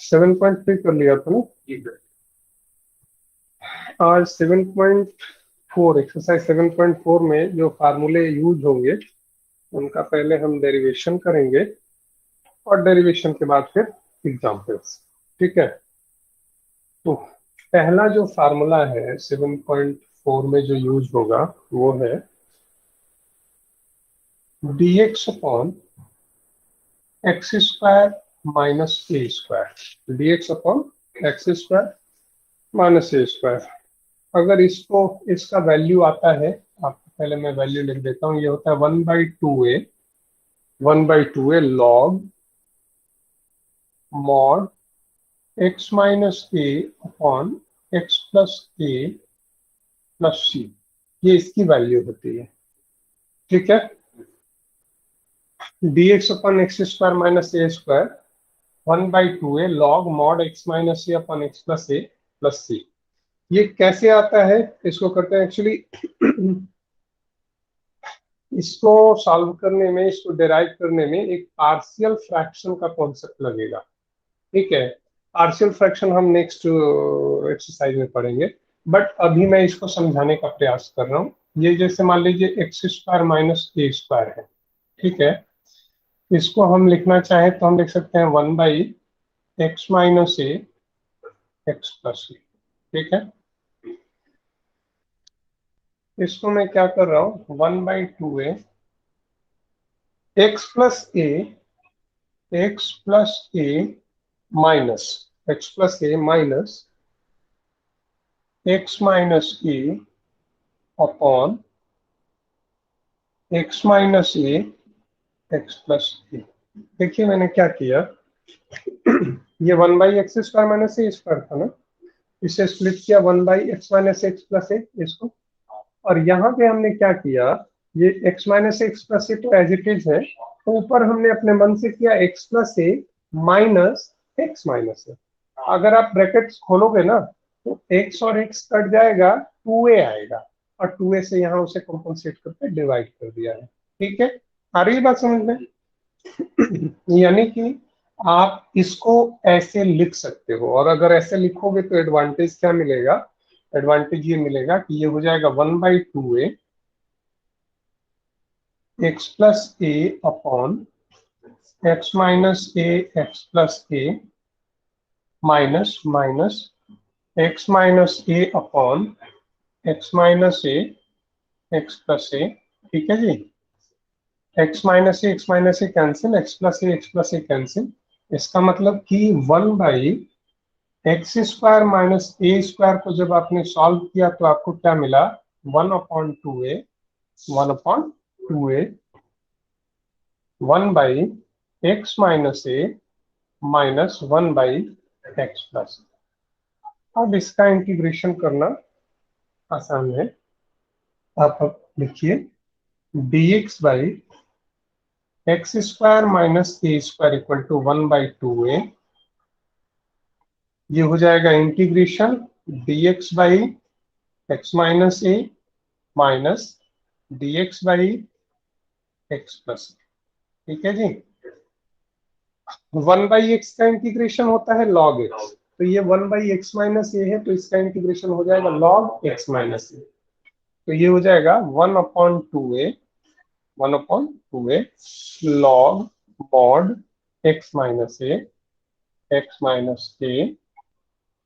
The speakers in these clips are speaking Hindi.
7.3 कर लिया था ना आज। 7.4 एक्सरसाइज 7.4 में जो फार्मूले यूज होंगे उनका पहले हम डेरिवेशन करेंगे और डेरिवेशन के बाद फिर एग्जाम्पल्स। ठीक है, तो पहला जो फार्मूला है 7.4 में जो यूज होगा वो है dx upon x square minus a square. dx upon x square minus a square. अगर इसको इसका वैल्यू आता है, आपको पहले मैं वैल्यू लिख देता हूँ, ये होता है 1/2a log mod x minus a upon x plus a plus c. ये इसकी वैल्यू होती है। ठीक है, dx upon x square minus a square 1/2a log mod x minus a upon x plus c. ये कैसे आता है, इसको करते हैं एक्चुअली इसको सॉल्व करने में, इसको डिराइव करने में एक पार्शियल फ्रैक्शन का कॉन्सेप्ट लगेगा। ठीक है, पार्शियल फ्रैक्शन हम नेक्स्ट एक्सरसाइज में पढ़ेंगे, बट अभी मैं इसको समझाने का प्रयास कर रहा हूँ। ये जैसे मान लीजिए x square minus a square है। ठीक है, इसको हम लिखना चाहे तो हम लिख सकते हैं 1/x minus a x plus ए। ठीक है, इसको मैं क्या कर रहा हूँ, 1/2a x plus a minus x plus a minus x minus a upon x minus a x plus ए। देखिए मैंने क्या किया, ये 1/x square minus a square था ना, इसे स्प्लिट किया 1/x माइनस एक्स प्लस ए इसको। और यहाँ पे हमने क्या किया, ये x माइनस एक्स प्लस ए तो एज इट इज है, तो ऊपर हमने अपने मन से किया x plus a minus x minus ए। अगर आप ब्रैकेट्स खोलोगे ना तो x और x कट जाएगा, 2a आएगा, और 2a से यहाँ उसे कॉम्पनसेट करके डिवाइड कर दिया है। ठीक है, आ रही है बात समझ में? यानी कि आप इसको ऐसे लिख सकते हो, और अगर ऐसे लिखोगे तो एडवांटेज क्या मिलेगा, एडवांटेज ये मिलेगा कि ये हो जाएगा 1/2a x plus A upon x minus a x plus a minus minus x minus a upon x minus a x plus ए। ठीक है जी, एक्स माइनस ए कैंसिल, एक्स प्लस ए कैंसिल। इसका मतलब कि 1/एक्स स्क्वायर माइनस ए स्क्वायर को जब आपने सॉल्व किया तो आपको क्या मिला, 1/2a 1/2a 1/एक्स minus a minus 1/एक्स plus. अब इसका इंटीग्रेशन करना आसान है। आप अब लिखिए dx by x square minus a square equal to 1/2a। ये हो जाएगा integration dx by x minus a minus dx by x plus. ठीक है जी, 1/x का इंटीग्रेशन होता है log x, तो ये 1/x माइनस ए है, तो इसका इंटीग्रेशन हो जाएगा log x माइनस ए। तो ये हो जाएगा 1/2a log mod x minus a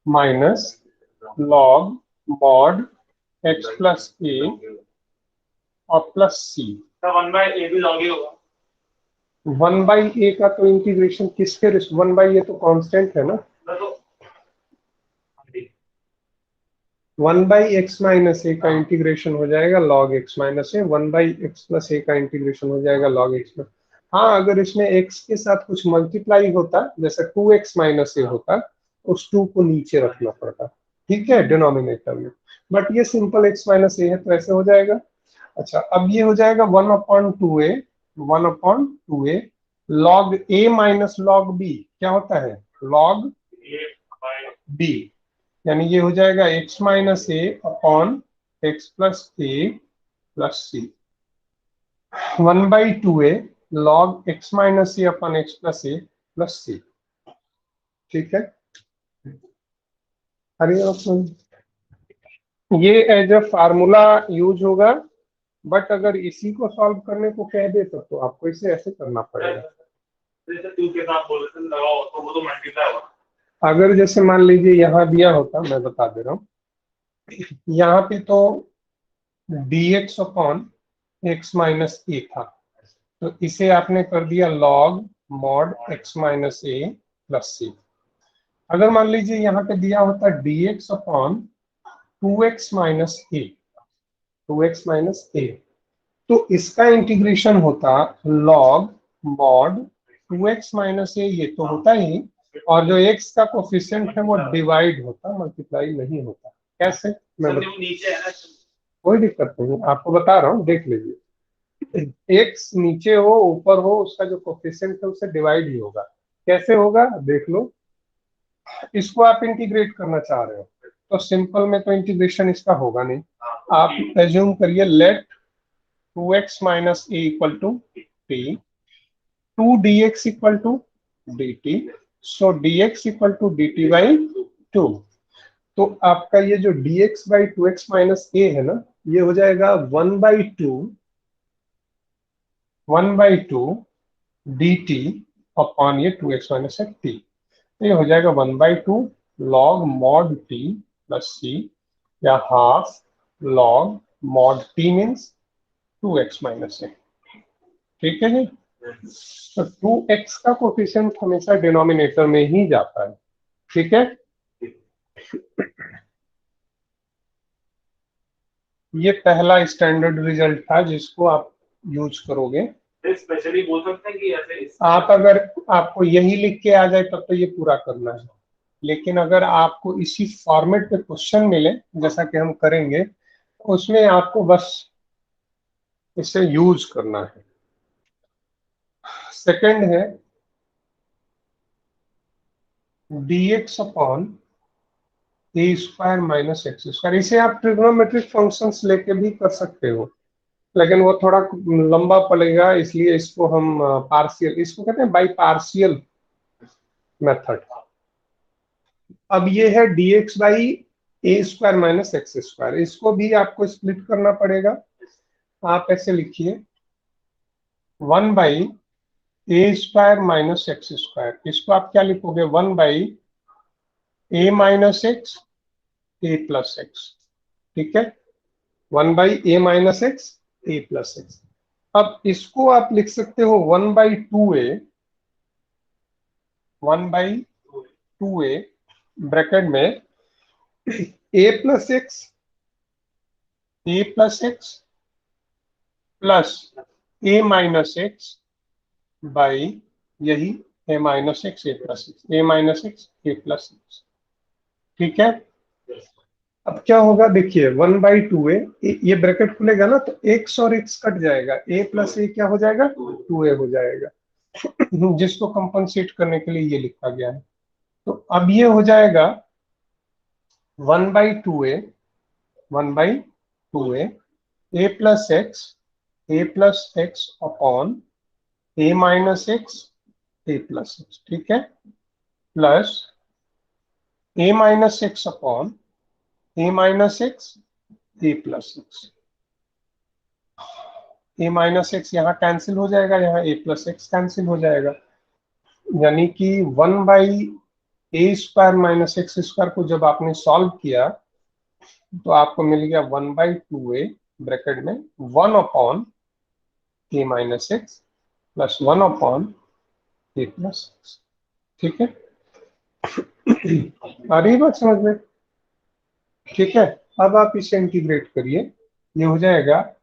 minus log mod x plus a और प्लस सी। 1/a भी लॉग ही होगा। 1/a का तो इंटीग्रेशन किसके, 1/a तो कांस्टेंट है ना, 1/x माइनस ए का इंटीग्रेशन हो जाएगा log x माइनस ए, 1/x प्लस ए का इंटीग्रेशन हो जाएगा log x प्लस। हाँ, अगर इसमें x के साथ कुछ मल्टीप्लाई होता, जैसे 2x माइनस ए होता, उस 2 को नीचे रखना पड़ता। ठीक है, डिनोमिनेटर में, बट ये सिंपल x माइनस ए है तो ऐसे हो जाएगा। अच्छा, अब ये हो जाएगा 1/2a log a minus log b। क्या होता है, log b, यानी ये हो जाएगा x minus a upon x plus a plus C. 1/2a log x minus a upon x plus a plus c. ठीक है, अरे ये एज अ फार्मूला यूज होगा, बट अगर इसी को सॉल्व करने को कह दे तो आपको इसे ऐसे करना पड़ेगा। अगर जैसे मान लीजिए यहाँ दिया होता, मैं बता दे रहा हूँ, यहाँ पे तो dx अपॉन x माइनस ए था, तो इसे आपने कर दिया log मॉड x माइनस ए प्लस सी। अगर मान लीजिए यहाँ पे दिया होता dx अपॉन 2x माइनस ए, 2x माइनस ए, तो इसका इंटीग्रेशन होता log मॉड 2x माइनस ए, ये तो होता ही, और जो x का कोफिशिएंट है वो डिवाइड होता, मल्टीप्लाई नहीं होता। कैसे, कोई दिक्कत नहीं, आपको बता रहा हूँ, देख लीजिए। x नीचे हो ऊपर हो, उसका जो कोफिशिएंट है उससे डिवाइड ही होगा। कैसे होगा देख लो, इसको आप इंटीग्रेट करना चाह रहे हो तो सिंपल में तो इंटीग्रेशन इसका होगा नहीं, आप एज्यूम करिए let 2x minus a equal to t, 2dx equal to dt, so dx equal to dt by 2। तो आपका ये जो dx बाई 2x माइनस ए है ना, ये हो जाएगा 1/2 dt अपॉन ये 2x माइनस टी। ये हो जाएगा 1/2 log mod t plus c, या half log mod t means 2x minus a. ठीक है जी, तो 2x का कोफिशिएंट हमेशा डिनोमिनेटर में ही जाता है। ठीक है, ये पहला स्टैंडर्ड रिजल्ट था जिसको आप यूज करोगे। स्पेशली बोल सकते हैं कि ऐसे आप अगर आपको यही लिख के आ जाए तब तो ये पूरा करना है, लेकिन अगर आपको इसी फॉर्मेट पे क्वेश्चन मिले जैसा कि हम करेंगे, तो उसमें आपको बस इसे यूज करना है। सेकंड है dx upon a square minus x square. इसे आप ट्रिग्नोमेट्रिक फंक्शंस लेके भी कर सकते हो, लेकिन वो थोड़ा लंबा पड़ेगा, इसलिए इसको हम पार्शियल, इसको कहते हैं बाई पार्शियल मेथड। अब ये है dx by a square minus x square, इसको भी आपको स्प्लिट करना पड़ेगा। आप ऐसे लिखिए 1/a square minus x square, इसको आप क्या लिखोगे 1/a minus x a plus x. ठीक है, 1/a minus x a plus x. अब इसको आप लिख सकते हो 1/2a, 1/2a ब्रैकेट में a plus x, a plus x plus a minus x by यही ए minus x a plus x, A minus x a plus x. ठीक है, अब क्या होगा देखिए 1/2a, ये ब्रैकेट खुलेगा ना तो x और x कट जाएगा, a प्लस ए क्या हो जाएगा 2a हो जाएगा, जिसको कंपनसेट करने के लिए ये लिखा गया है। तो अब ये हो जाएगा 1/2a, 1/2a a plus x upon a minus x a plus x. ठीक है, plus a minus x upon a minus x a plus x. A minus x यहाँ कैंसिल हो जाएगा, यहाँ ए प्लस एक्स कैंसिल हो जाएगा, यानी कि 1/a square minus x square को जब आपने सॉल्व किया तो आपको मिल गया 1/2a ब्रैकेट में 1 upon a minus x plus 1 upon a plus x. ठीक है, आ रही बात समझ में? ठीक है, अब आप इसे इंटीग्रेट करिए, ये हो जाएगा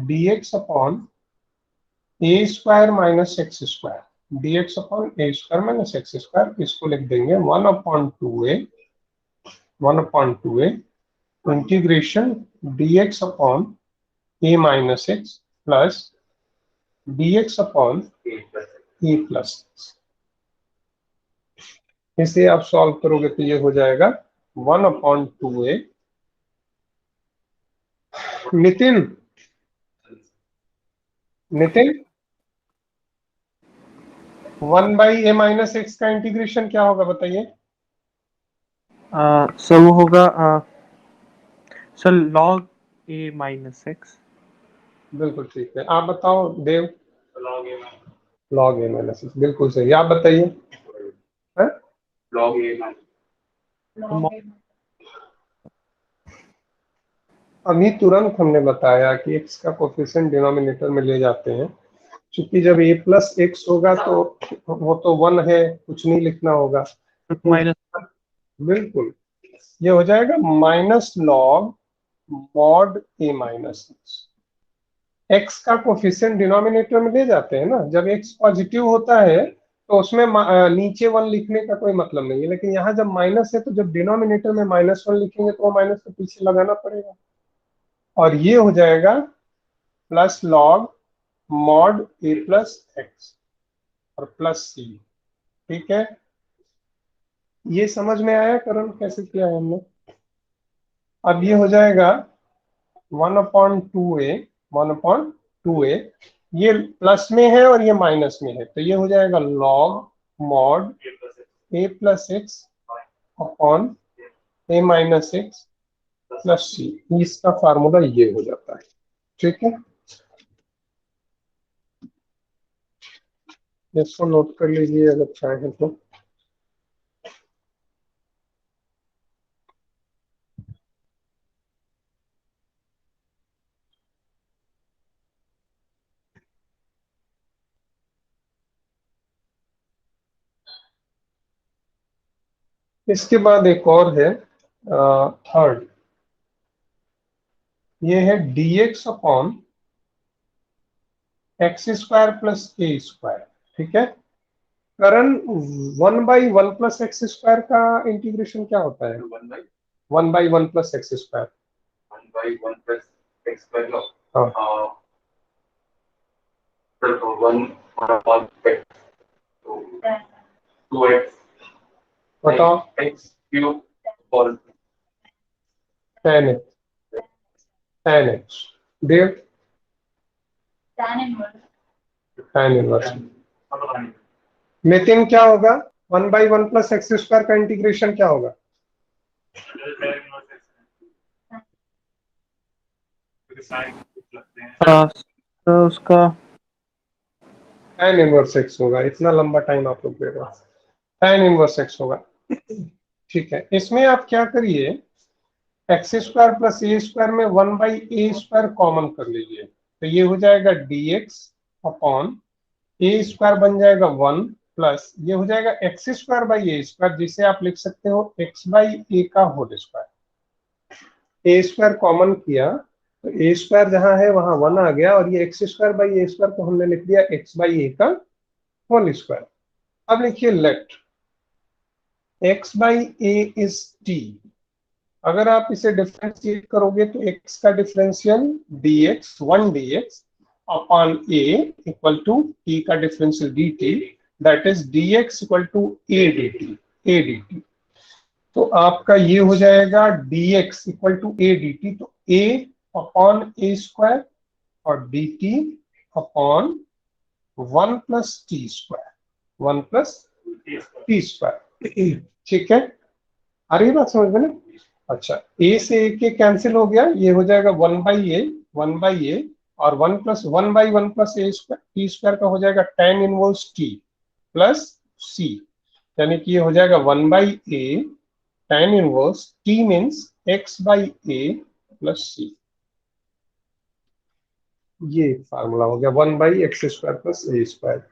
dx upon a square minus x square, dx upon a square minus x square, इसको लिख देंगे 1/2a, 1/2a integration dx upon a minus x plus dx upon a plus x. इसे आप सॉल्व करोगे तो ये हो जाएगा 1/2a। Nitin, Nitin 1/a minus x का इंटीग्रेशन क्या होगा बताइए? सर वो होगा sir log a minus x. बिल्कुल ठीक है। आप बताओ Dev. Log a minus x, बिल्कुल सही। आप बताइए। हैं? लॉग ए माइनस अभी तुरंत हमने बताया कि x का कोफिशिएंट डिनोमिनेटर में ले जाते हैं, क्योंकि जब a प्लस एक्स होगा तो वो तो 1 है, कुछ नहीं लिखना होगा। माइनस बिल्कुल, ये हो जाएगा माइनस लॉग मॉड ए माइनस एक्स का कोफिशिएंट डिनोमिनेटर में ले जाते हैं ना। जब x पॉजिटिव होता है तो उसमें नीचे 1 लिखने का कोई मतलब नहीं है, लेकिन यहाँ जब माइनस है तो जब डिनोमिनेटर में -1 लिखेंगे तो वो माइनस के पीछे लगाना पड़ेगा, और ये हो जाएगा plus log mod a plus x और प्लस सी। ठीक है, ये समझ में आया करण कैसे किया है हमने। अब ये हो जाएगा 1/2a, 1/2a, ये प्लस में है और ये माइनस में है, तो ये हो जाएगा log mod a plus x upon a minus x plus सी। इसका फार्मूला ये हो जाता है। ठीक है, इसको नोट कर लीजिए अगर चाहें तो। इसके बाद एक और है थर्ड, ये है dx upon x square plus a square. ठीक है, करण 1/1 प्लस एक्स स्क्वायर का इंटीग्रेशन क्या होता है? 1/1 plus x square. 1/1 plus x square लो। हाँ, तो 1 एक्स तो 2x बताओ। x क्यूब और 10x, 10x देव, tan इनवर्स। नितिन क्या होगा? 1/1 प्लस एक्स स्क्वायर का इंटीग्रेशन क्या होगा? तो उसका tan इनवर्स एक्स होगा। इतना लंबा टाइम आप लोग दे रहे हो, tan इनवर्स एक्स होगा। ठीक है, इसमें आप क्या करिए, x square plus a square में 1/a स्क्वायर कॉमन कर लीजिए, तो ये हो जाएगा dx अपॉन ए स्क्वायर बन जाएगा 1 प्लस ये हो जाएगा x square by a square, जिसे आप लिख सकते हो एक्स बाई ए का होल स्क्वायर। ए स्क्वायर कॉमन किया तो ए स्क्वायर जहां है वहां 1 आ गया, और ये x square by a square को हमने लिख दिया एक्स बाई ए का होल स्क्वायर। अब लिखिए let x by a is t. अगर आप इसे डिफरेंशिएट करोगे तो x का differential dx 1 dx upon a equal to t का differential dt, that is dx equal to a dt। तो आपका ये हो जाएगा dx equal to a dt, तो a अपॉन a स्क्वायर और dt upon 1 plus t square, 1 plus t square. ठीक है, आ रही है बात समझ में ना? अच्छा, ए से ए के कैंसिल हो गया, ये हो जाएगा 1/a, 1/a, और 1 plus a square t square का हो जाएगा tan inverse t plus c, यानी कि ये हो जाएगा 1/a tan inverse t means x by a plus c. ये फार्मूला हो गया 1/x square plus a square.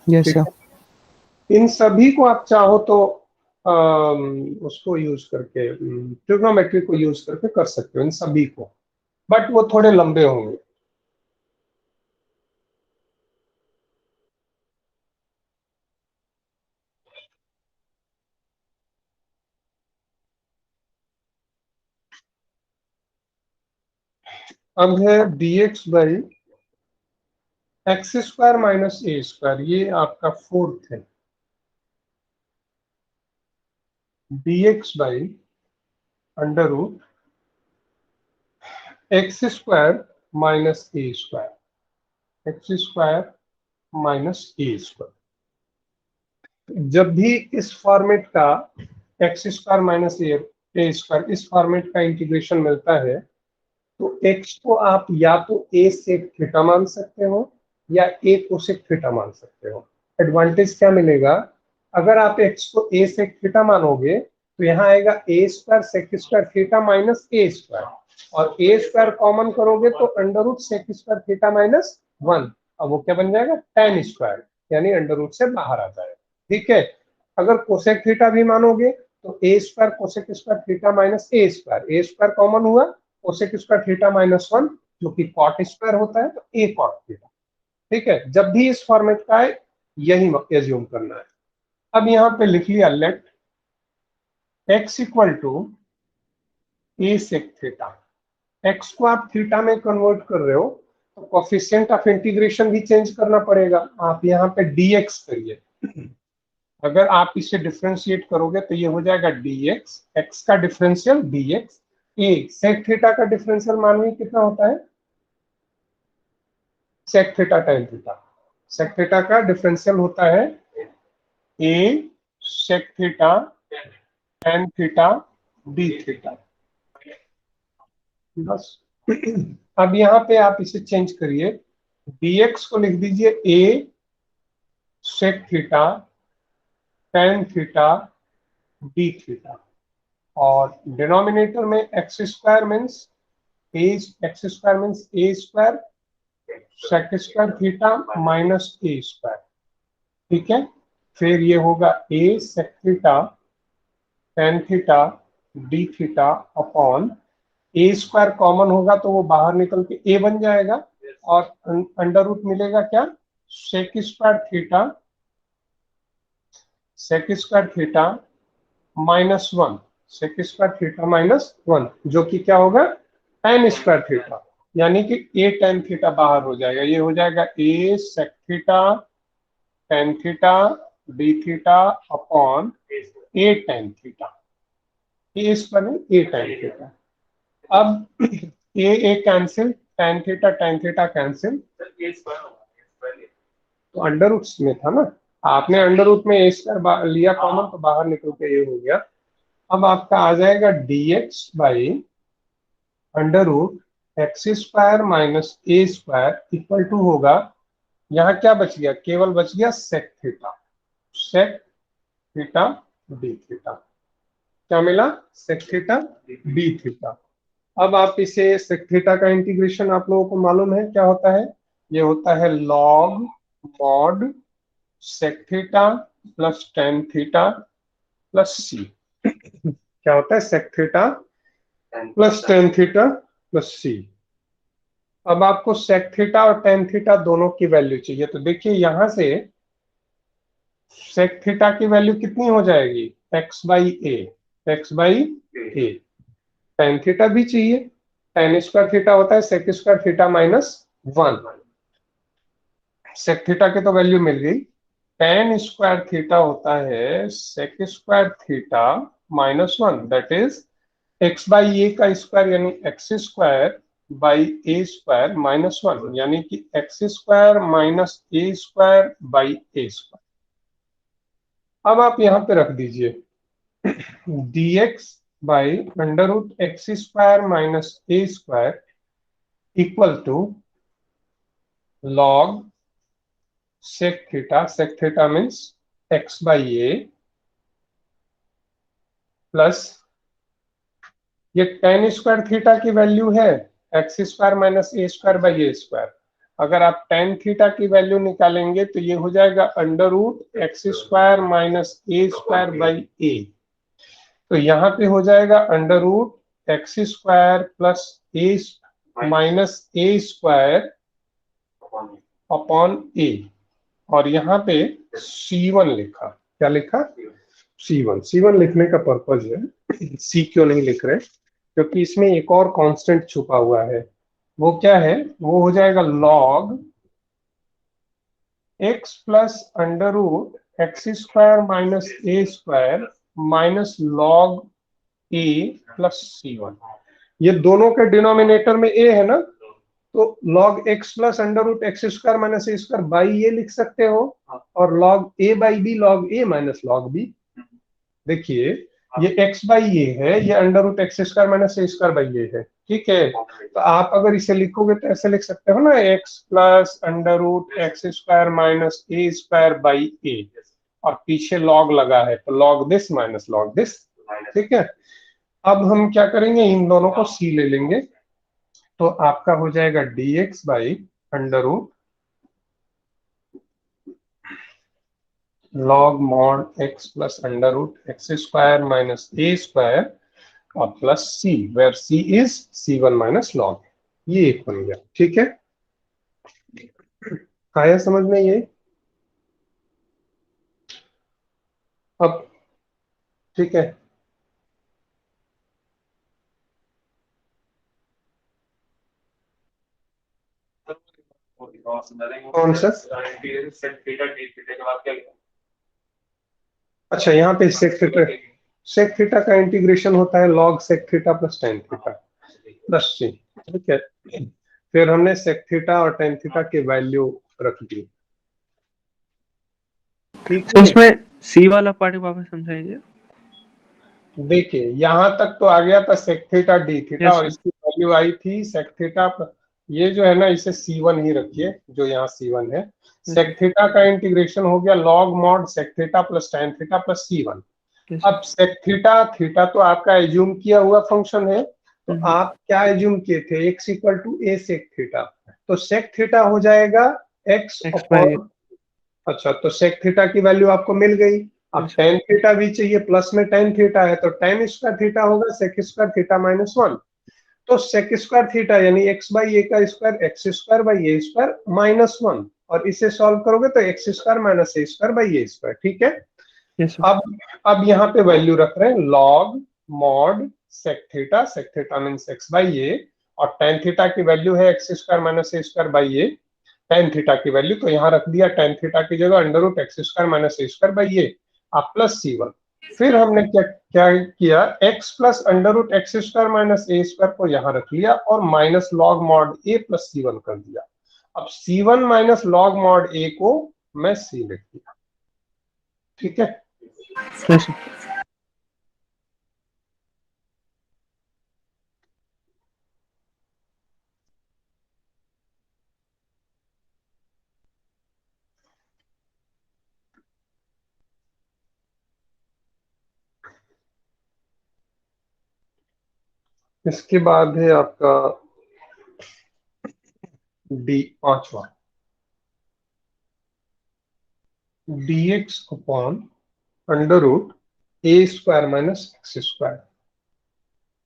Yes sir. इन सभी को आप चाहो तो उसको यूज करके ट्रिग्नोमेट्री को यूज करके कर सकते हो इन सभी को, बट वो थोड़े लंबे होंगे। अब है dx by x square minus a square, ये आपका फोर्थ है। dx by under root x square minus a square, x square minus a square. जब भी इस फॉर्मेट का x square minus a square इस फॉर्मेट का इंटीग्रेशन मिलता है तो एक्स को आप या तो ए सेक थीटा मान सकते हो या ए कोसेक थीटा मान सकते हो। एडवांटेज क्या मिलेगा, अगर आप एक्स को ए सेक थीटा मानोगे तो यहाँ आएगा a square sec square theta minus a square, और ए स्क्वायर कॉमन करोगे तो under root sec square theta minus 1। अब वो क्या बन जाएगा, tan स्क्वायर, यानी अंडर रूट से बाहर आ जाएगा। ठीक है, अगर कोसेक थीटा भी मानोगे तो a square cosec square theta minus a square common हुआ, कोसेक स्क्वायर थीटा माइनस 1 जो कि कॉट स्क्वायर होता है तो ए कॉट थीटा। ठीक है, जब भी इस फॉर्मेट का है यही एज्यूम करना है। अब यहाँ पे लिख लिया let x equal to a sec theta. x को आप थीटा में कन्वर्ट कर रहे हो तो कोफिशिएंट ऑफ इंटीग्रेशन भी चेंज करना पड़ेगा। आप यहाँ पे dx करिए, अगर आप इसे डिफरेंशिएट करोगे तो ये हो जाएगा dx, x का differential dx, a sec theta का डिफरेंशियल मालूम कितना होता है, sec theta tan theta. Sec theta का डिफरेंशियल होता है a sec theta tan theta d theta. बस अब यहाँ पे आप इसे चेंज करिए, dx को लिख दीजिए a sec theta tan theta d theta, और डिनोमिनेटर में x square means a square sec square theta minus a square. ठीक है, फिर ये होगा a sec theta tan theta d theta upon a square common होगा तो वो बाहर निकल के ए बन जाएगा, और अंडर रूट मिलेगा क्या, sec square theta minus 1, sec square theta minus 1 जो कि क्या होगा tan स्क्वायर थीटा, यानी कि ए tan थीटा बाहर हो जाएगा। ये हो जाएगा a sec theta tan theta d theta upon a tan theta, a square a tan theta. अब a cancel, tan theta cancel, तो अंडर रूट में था ना, आपने अंडर रूट में ए स्क्वायर लिया कॉमन तो बाहर निकल के ये हो गया। अब आपका आ जाएगा dx by under root x square minus a square equal to होगा, यहाँ क्या बच गया, केवल बच गया सेक थीटा डी थीटा। क्या मिला, सेक थीटा डी थीटा। अब आप इसे सेक थीटा का इंटीग्रेशन आप लोगों को मालूम है क्या होता है, ये होता है log mod sec theta plus tan theta plus c. क्या होता है, sec theta plus tan theta plus c. अब आपको सेक थीटा और tan थीटा दोनों की वैल्यू चाहिए, तो देखिए यहां से सेक थीटा की वैल्यू कितनी हो जाएगी, x by a, tan theta भी चाहिए, tan स्क्वायर थीटा होता है sec square theta minus 1, sec theta की तो वैल्यू मिल गई, tan स्क्वायर थीटा होता है sec square theta minus 1, that is x by a का स्क्वायर यानी x square by a square minus 1, यानी कि x square minus a square by a square. अब आप यहां पे रख दीजिए dx by under root x square minus a square equal to log sec theta means x by a plus ये tan स्क्वायर थीटा की वैल्यू है x square minus a square by a square. अगर आप tan थीटा की वैल्यू निकालेंगे तो ये हो जाएगा under root x square minus a square by a, तो यहाँ पे हो जाएगा under root x square plus a minus a square upon a, और यहाँ पे C1 लिखा, क्या लिखा, C1 लिखने का पर्पज है, C क्यों नहीं लिख रहे, क्योंकि इसमें एक और कांस्टेंट छुपा हुआ है, वो क्या है, वो हो जाएगा log x plus under root x square minus a square minus log a plus C1। ये दोनों के डिनोमिनेटर में a है ना, तो log x plus under root x square minus a square by ये लिख सकते हो, और log a by b log a minus log b। देखिए ये x बाई ये है, ये under root x square minus a square by ये है, ठीक है। तो आप अगर इसे लिखोगे तो ऐसे लिख सकते हो ना, x plus under root x square minus a square by a, और पीछे log लगा है तो log this minus log this, ठीक है। अब हम क्या करेंगे, इन दोनों को c ले लेंगे, तो आपका हो जाएगा dx by under root log mod x plus under root x square minus a square और plus c, where c is c1 minus log। ये एक बन गया, ठीक है। आया समझ में ये? अब ठीक है, कौन सा? अच्छा यहाँ पे सेक थीटा का इंटीग्रेशन होता है log sec theta plus tan theta plus c, ठीक है। फिर हमने सेक थीटा और टेन थीटा के वैल्यू रख दी, ठीक तो है। इसमें सी वाला पार्ट वापस समझाइए। देखिए यहाँ तक तो आ गया था sec theta d theta, Yes, और sir. इसकी वैल्यू आई थी सेक थीटा, ये जो है ना इसे c1 ही रखिए, जो यहाँ c1 है। सेक थीटा का इंटीग्रेशन हो गया log mod sec theta plus tan theta plus c1। Yes. अब सेक थीटा थीटा तो आपका एज्यूम किया हुआ फंक्शन है, तो आप क्या एज्यूम किए थे, x equal to a sec theta, तो सेक थीटा हो जाएगा x X by अपॉन, अच्छा तो सेक थीटा की वैल्यू आपको मिल गई। अब Yes. टेन थीटा भी चाहिए, प्लस में टेन थीटा है तो टेन स्क्वायर थीटा होगा sec square theta minus one. तो सेक स्क्वायर थीटा यानी एक्स बाई ए का square x square by a square minus one, और इसे सॉल्व करोगे तो x square minus a square by a square, ठीक है। Yes, sir. अब यहाँ पे वैल्यू रख रहे हैं log mod sec theta means x by a, और टेन थीटा की वैल्यू है x square minus a square by a, tan theta की वैल्यू तो यहाँ रख दिया टेन थीटा की जगह under root x square minus a square by a आप प्लस c1। फिर हमने क्या क्या किया, x plus under root x square minus a square को यहाँ रख लिया और minus log mod a plus c1 कर दिया। अब c1 minus log mod a को मैं c लिख दिया, ठीक है। Yes, sir. इसके बाद है आपका डी पांचवा, dx upon under root a square minus x square,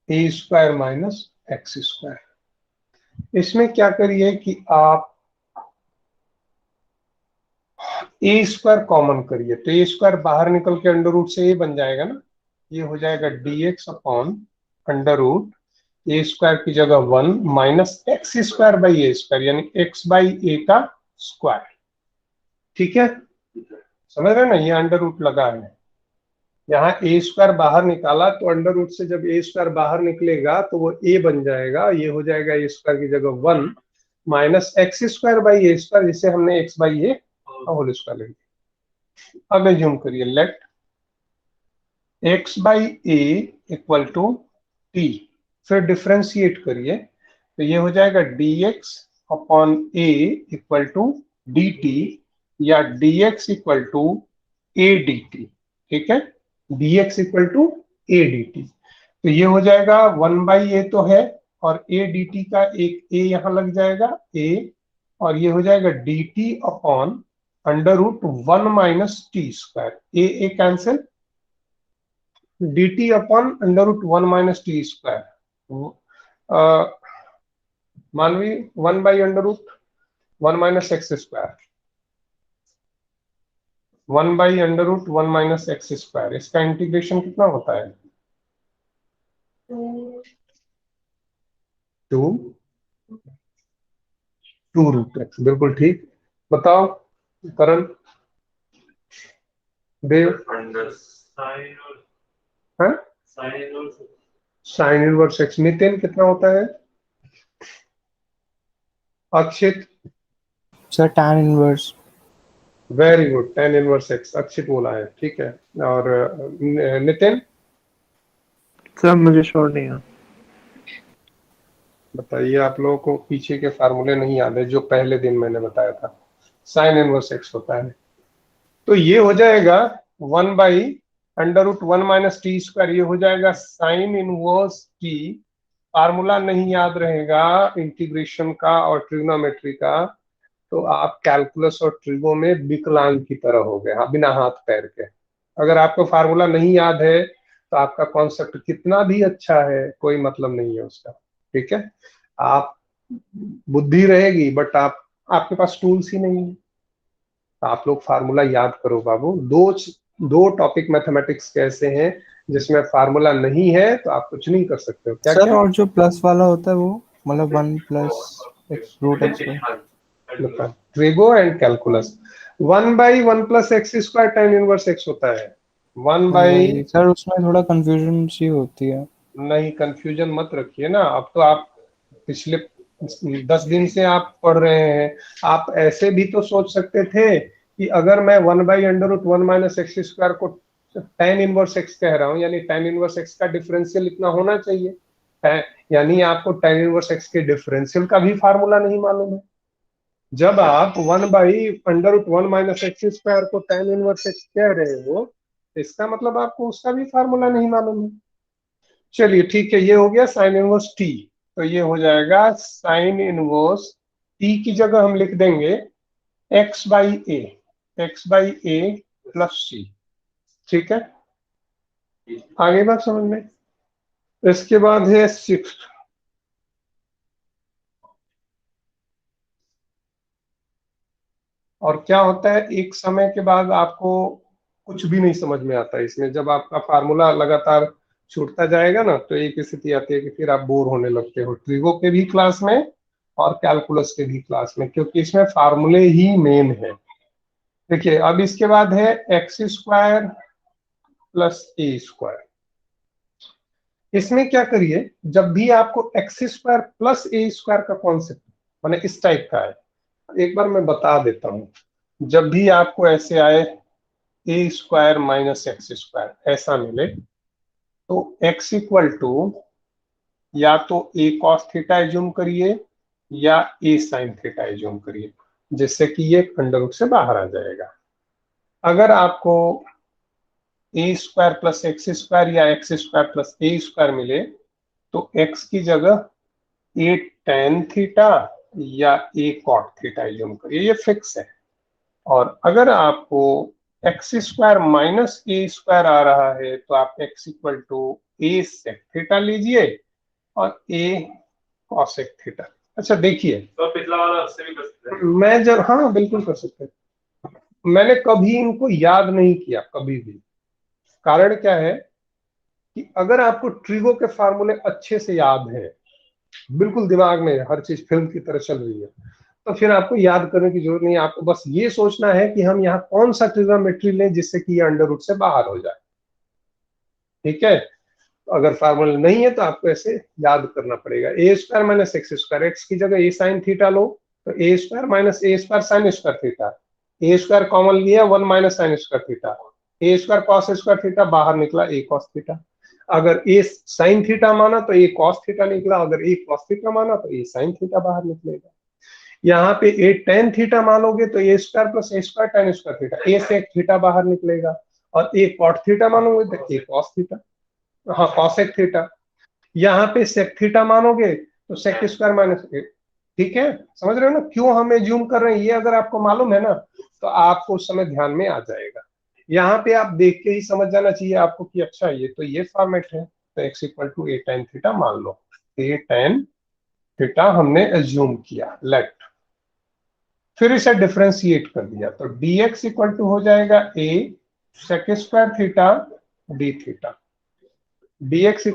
A square minus x square. इसमें क्या करिए कि आप ए स्क्वायर कॉमन करिए, तो ए स्क्वायर बाहर निकल के अंडर रूट से ए बन जाएगा ना, ये हो जाएगा dx upon under root a square की जगह one minus x square by a square यानी एक्स बाई ए का स्क्वायर, ठीक है। समझ रहे हैं ना, ये अंडर रूट लगा है, यहाँ ए स्क्वायर बाहर निकाला तो अंडर रूट से जब ए स्क्वायर बाहर निकलेगा तो वो ए बन जाएगा, ये हो जाएगा ए स्क्वायर की जगह one minus x square by a square, जिसे हमने x by a whole square लिख दिया। अब एज्यूम करिए let x by a equal to t, फिर डिफ्रेंशिएट करिए तो ये हो जाएगा dx upon a equal to dt या dx equal to a dt, ठीक है। dx equal to a dt, तो ये हो जाएगा वन बाई ए तो है, और a dt का एक a यहाँ लग जाएगा a, और ये हो जाएगा dt upon under root one minus t square, a cancel, dt upon under root one minus t square, Manvi one by under root one minus x square, one by under root one minus x square, इसका इंटीग्रेशन कितना होता है, टू टू रूट एक्स, बिल्कुल ठीक। बताओ करण, देव, है साइन इनवर्स एक्स, नितिन कितना होता है, अक्षित, sir tan inverse. Very good, tan inverse x अक्षित बोला है, ठीक है। और नितिन सर मुझे श्योर नहीं है। बताइए, आप लोगों को पीछे के फार्मूले नहीं याद है जो पहले दिन मैंने बताया था? साइन इनवर्स x होता है, तो ये हो जाएगा 1/√1 - t², ये हो जाएगा साइन इनवर्स t। फार्मूला नहीं याद रहेगा इंटीग्रेशन का और ट्रिग्नोमेट्री का, तो आप कैलकुलस और ट्रिगो में विकलांग की तरह हो गए, हाँ, बिना हाथ पैर के। अगर आपको फार्मूला नहीं याद है तो आपका कॉन्सेप्ट कितना भी अच्छा है, कोई मतलब नहीं है उसका, ठीक है। आप बुद्धि रहेगी बट आपके पास टूल्स ही नहीं है। तो आप लोग फार्मूला याद करो बाबू। दो टॉपिक मैथमेटिक्स के ऐसे हैं जिसमें फार्मूला नहीं है तो आप कुछ नहीं कर सकते हो। क्या सर क्या और जो प्लस वाला होता है वो मतलब 1 + x√x²। Trigo and calculus. 1/1 + x² tan inverse x होता है। 1 सर उसमें थोड़ा कंफ्यूजन सी होती है। नहीं, कंफ्यूजन मत रखिए ना, अब तो आप पिछले 10 दिन से आप पढ़ रहे हैं। आप ऐसे भी तो सोच सकते थे कि अगर मैं 1/√1 - x² को tan इनवर्स x कह रहा हूं, यानी tan इनवर्स x का डिफरेंशियल इतना होना चाहिए है, यानी आपको tan इनवर्स x के डिफरेंशियल का भी फार्मूला नहीं मालूम है। जब आप 1/√1 - x² को tan इनवर्स x कह रहे हो, इसका मतलब आपको उसका भी फार्मूला नहीं मालूम है। चलिए ठीक है, ये हो गया साइन इनवर्स टी। तो ये हो जाएगा साइन इनवर्स टी की जगह हम लिख देंगे x/a, x/a + c, ठीक है। आगे बात समझ में। इसके बाद है 6। और क्या होता है, एक समय के बाद आपको कुछ भी नहीं समझ में आता है इसमें। जब आपका फार्मूला लगातार छूटता जाएगा ना, तो एक स्थिति आती है कि फिर आप बोर होने लगते हो, ट्रिगो के भी क्लास में और कैलकुलस के भी क्लास में, क्योंकि इसमें फार्मूले ही मेन है। देखिए अब इसके बाद है x² + a²। इसमें क्या करिए, जब भी आपको x² + a² का कॉन्सेप्ट माने इस टाइप का है, एक बार मैं बता देता हूं। जब भी आपको ऐसे आए a² - x² ऐसा मिले, तो x = या तो a cos थीटा एज्यूम करिए या a sin थीटा एज्यूम करिए, जिससे कि ये अंडर से बाहर आ जाएगा। अगर आपको a² + x² या x² + a² मिले, तो x की जगह a tan थीटा या a cot थीटा एज्यूम करिए, ये फिक्स है। और अगर आपको x² - a² आ रहा है, तो आप x = a sec थीटा लीजिए और a cosec थीटा। अच्छा देखिए, तो पिछला वाला उससे भी कर सकते हैं। मैं जब, हाँ बिल्कुल कर सकते हैं। मैंने कभी इनको याद नहीं किया, कभी भी। कारण क्या है कि अगर आपको ट्रिगो के फार्मूले अच्छे से याद है, बिल्कुल दिमाग में हर चीज फिल्म की तरह चल रही है, तो फिर आपको याद करने की जरूरत नहीं है। आपको बस ये सोचना है कि हम यहाँ कौन सा ट्रिग्नोमेट्री लें जिससे कि ये अंडर रूट से बाहर हो जाए, ठीक है। अगर फार्मूला नहीं है तो आपको ऐसे याद करना पड़ेगा। a² - x², x की जगह a sin थीटा लो, तो a² - a² sin² theta. a² common लिया, 1 - sin² theta. a² cos² theta बाहर निकला, a cos थीटा। अगर a sin थीटा माना तो a cos थीटा निकला, अगर a cos थीटा माना तो a sin थीटा बाहर निकलेगा। यहाँ पे a tan थीटा मानोगे तो a² + a² tan² theta, a sec theta बाहर निकलेगा। और a cot थीटा मानोगे तो a cos थीटा, हाँ cosec थीटा। यहाँ पे sec थीटा मानोगे तो sec² - ठीक है। समझ रहे हो ना क्यों हम एज्यूम कर रहे हैं? ये अगर आपको मालूम है ना, तो आपको उस समय ध्यान में आ जाएगा। यहाँ पे आप देख के ही समझ जाना चाहिए आपको कि अच्छा ये तो ये फॉर्मेट है, तो x = a tan थीटा मान लो। a tan थीटा हमने एज्यूम किया, लेट। फिर इसे डिफरेंशिएट कर दिया, तो dx = हो जाएगा a sec² theta d theta. dx =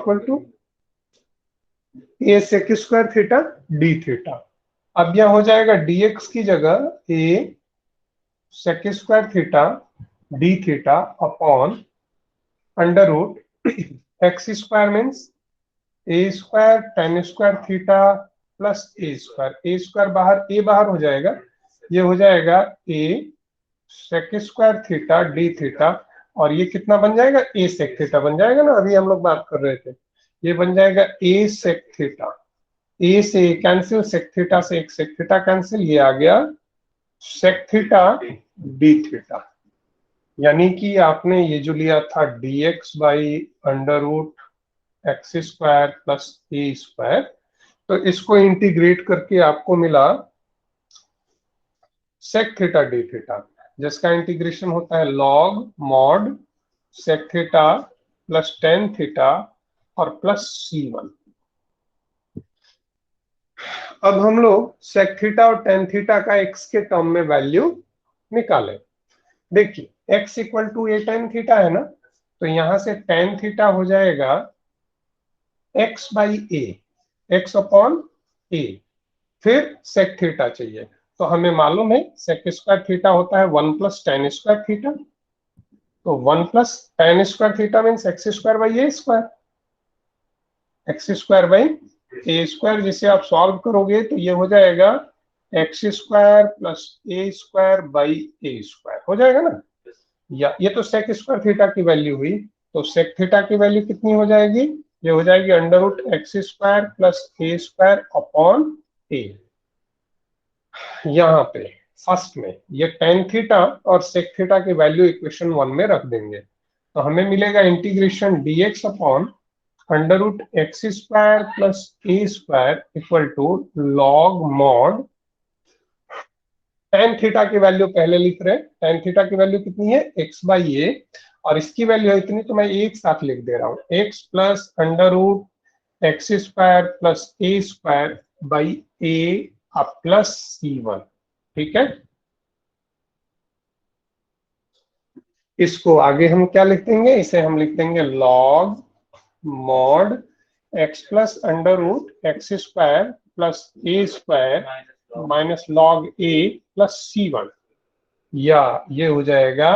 a sec² theta d theta. अब यह हो जाएगा dx की जगह a sec² theta d theta upon √x² means a² tan² theta plus a square बाहर, ए बाहर हो जाएगा, ये हो जाएगा a sec square theta d theta, और ये कितना बन जाएगा, ए सेक थीटा बन जाएगा ना, अभी हम लोग बात कर रहे थे, ये बन जाएगा ए सेक थीटा, ए से ए कैंसिल, सेक थीटा से एक सेक थीटा कैंसिल, ये आ गया सेक थीटा डी थीटा। यानी कि आपने ये जो लिया था dx by under root x square plus a square, तो इसको इंटीग्रेट करके आपको मिला सेक थीटा डी थीटा, जिसका इंटीग्रेशन होता है log mod sec theta plus tan theta और प्लस c1। अब हम लोग सेक थीटा और टेन थीटा का x के टर्म में वैल्यू निकालें। देखिए x equal to a tan theta है ना, तो यहां से टेन थीटा हो जाएगा x by a, x upon a, फिर सेक थीटा चाहिए, तो हमें मालूम है सेक स्क्वायर थीटा होता है 1 प्लस टेन स्क्वायर थीटा, तो 1 plus ten square theta means x square by a square, x square by a square, जिसे आप सॉल्व करोगे तो ये हो जाएगा x square plus a square by a square हो जाएगा ना, या ये तो सेक स्क्वायर थीटा की वैल्यू हुई, तो सेक थीटा की वैल्यू कितनी हो जाएगी, ये हो जाएगी under root x square plus a square upon a. यहाँ पे फर्स्ट में ये टेन थीटा और सेक थीटा की वैल्यू इक्वेशन 1 में रख देंगे, तो हमें मिलेगा integration dx upon under root x square plus a square equal to log mod tan theta की वैल्यू पहले लिख रहे हैं, टेन थीटा की वैल्यू कितनी है x बाई ए, और इसकी वैल्यू है इतनी, तो मैं एक साथ लिख दे रहा हूँ x plus under root x square plus a square by a plus c1। ठीक है, इसको आगे हम क्या लिख देंगे, इसे हम लिख देंगे log mod x plus under root x square plus a square minus log a plus c1, या ये हो जाएगा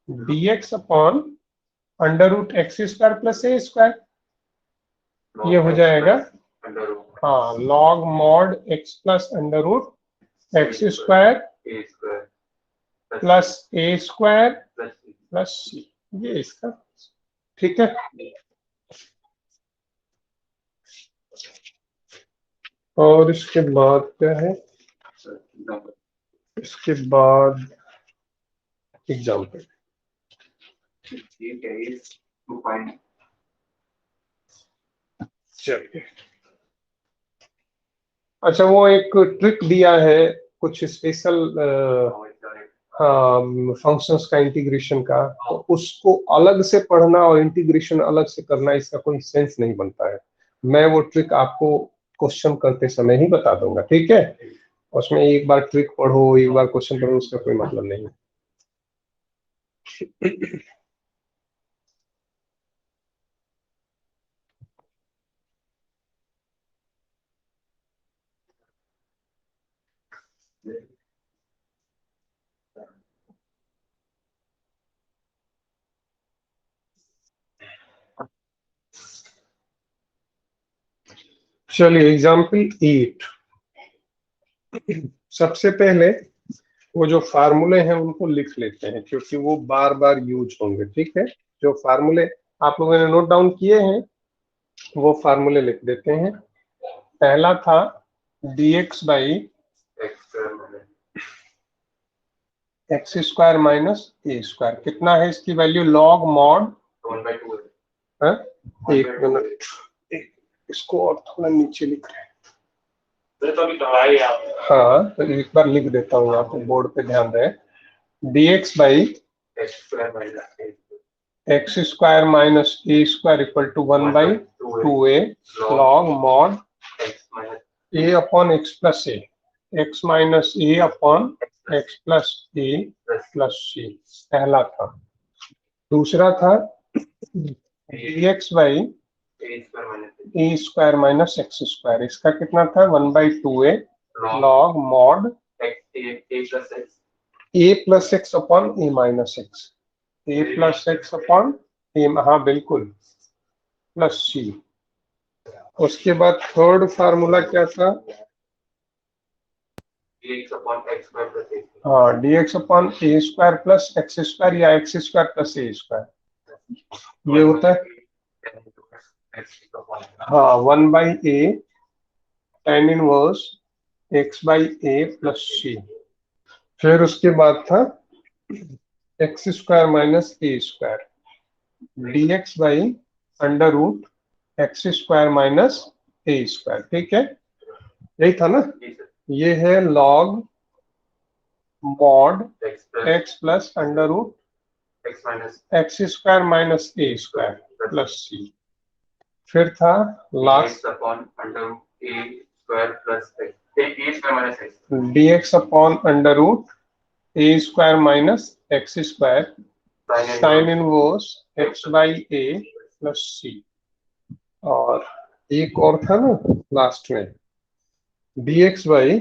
dx upon under root x square plus a square, ये हो जाएगा हाँ log mod x plus under root x square plus a square plus c, ये इसका। ठीक है, और इसके बाद क्या है, इसके बाद एग्जाम्पल, चलिए अच्छा वो एक ट्रिक दिया है कुछ स्पेशल फंक्शंस का इंटीग्रेशन का, तो उसको अलग से पढ़ना और इंटीग्रेशन अलग से करना, इसका कोई सेंस नहीं बनता है। मैं वो ट्रिक आपको क्वेश्चन करते समय ही बता दूंगा, ठीक है, उसमें एक बार ट्रिक पढ़ो एक बार क्वेश्चन पढ़ो उसका कोई मतलब नहीं है। चलिए एग्जाम्पल 8, सबसे पहले वो जो फार्मूले हैं उनको लिख लेते हैं क्योंकि वो बार बार यूज होंगे। ठीक है, जो फार्मूले आप लोगों ने नोट डाउन किए हैं वो फार्मूले लिख देते हैं। पहला था dx by x square minus a square, कितना है इसकी वैल्यू, लॉग मॉड 1/2 है, एक मिनट इसको और थोड़ा नीचे लिख रहे हैं, तो अभी करवाइए आप। हाँ तो एक बार लिख देता हूँ यहाँ पे बोर्ड पे ध्यान रहे, dx by x square minus a square equal to 1/2a log mod a upon x plus a, x minus a upon x plus a plus c, पहला था। दूसरा था dx by a square minus x square, इसका कितना था 1/2a log mod a plus x upon a minus x, a plus x upon a, हाँ बिल्कुल, प्लस सी। उसके बाद थर्ड फार्मूला क्या था? dx upon x square plus a square. हाँ, dx upon a square plus x square या x square plus a square, ये होता है x upon हाँ 1/a tan inverse x/a plus c। फिर उसके बाद था x square minus a square dx by under root x square minus a square. ठीक है, यही था ना? b sir. ये है log mod x plus x plus under root x minus x square minus a square plus c. फिर था last x upon under root a square plus x. A square minus x. dx upon under root a square minus x square sine inverse x by a plus c. और एक और था ना लास्ट में, dx by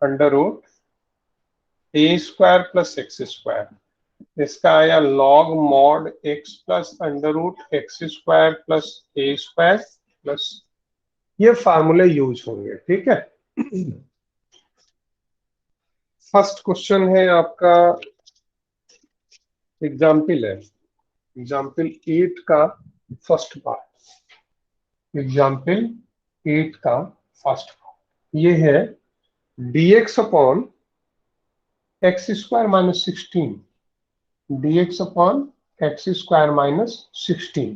under root a square plus x square, इसका आया log mod x plus under root x square plus a square plus, ये फार्मूले यूज होंगे। ठीक है, फर्स्ट क्वेश्चन है आपका, एग्जाम्पल है, एग्जाम्पल 8 का फर्स्ट पार्ट, एग्जाम्पल 8 का फर्स्ट पार्ट ये है dx upon x square minus 16, dx upon x square minus 16।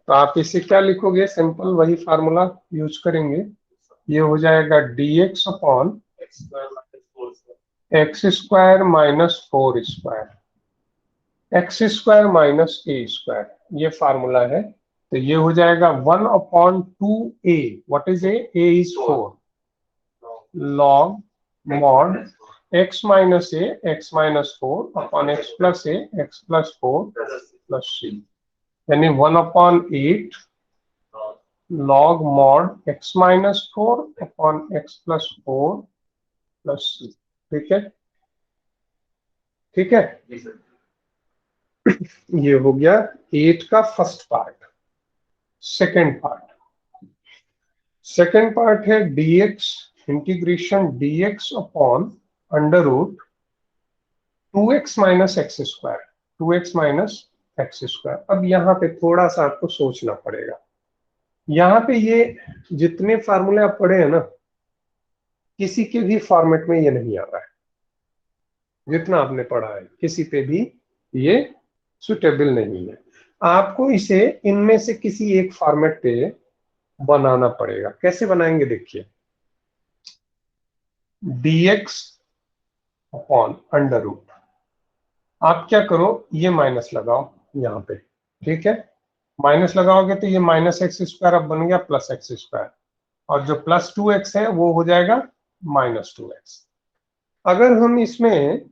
तो आप इसे क्या लिखोगे? सिंपल वही फार्मूला यूज करेंगे, ये हो जाएगा dx अपॉन x square minus 4 square. X square minus 4 square x square minus a square, ये फार्मूला है। तो ये हो जाएगा 1/2a, what is a is 4 log mod x minus a x minus 4 upon x plus a x plus 4 plus c, यानी 1/8 log mod x minus 4 upon x plus 4 plus c. ठीक है, ठीक है, जी सर. ये हो गया 8 का फर्स्ट पार्ट। सेकेंड पार्ट है dx integration dx upon under root 2x minus x square, 2x minus x square. अब यहाँ पे थोड़ा सा आपको सोचना पड़ेगा, यहाँ पे ये जितने फार्मूले आप पढ़े हैं ना, किसी के भी फॉर्मेट में ये नहीं आ रहा है, जितना आपने पढ़ा है किसी पे भी ये सुटेबल नहीं है। आपको इसे इनमें से किसी एक फॉर्मेट पे बनाना पड़ेगा। कैसे बनाएंगे देखिए, dx अपॉन अंडर रूट, आप क्या करो, ये माइनस लगाओ यहाँ पे। ठीक है, माइनस लगाओगे तो ये माइनस एक्स स्क्वायर अब बन गया प्लस एक्स स्क्वायर, और जो प्लस 2x है वो हो जाएगा माइनस 2x। अगर हम इसमें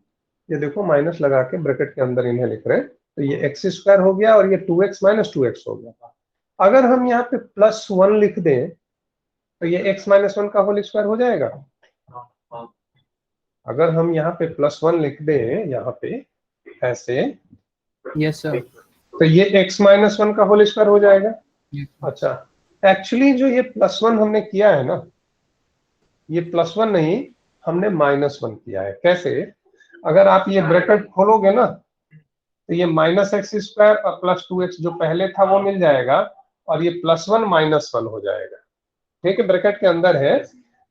ये देखो माइनस लगा के ब्रैकेट के अंदर इन्हें लिख रहे हैं, तो ये एक्स स्क्वायर हो गया और ये 2x माइनस 2x हो गया। अगर हम यहाँ पे +1 लिख दें तो ये x माइनस 1 का होल स्क्वायर हो जाएगा। अगर हम यहाँ पे +1 लिख दें यहाँ पे ऐसे, यस सर. तो ये x माइनस 1 का होल स्क्वायर हो जाएगा। Yes. अच्छा, एक्चुअली जो ये +1 हमने किया है ना, ये +1 नहीं, हमने -1 किया है। कैसे? अगर आप ये ब्रैकेट खोलोगे ना, तो ये माइनस एक्स स्क्वायर और प्लस 2x जो पहले था वो मिल जाएगा, और ये +1 -1 हो जाएगा। ठीक है, ब्रैकेट के अंदर है,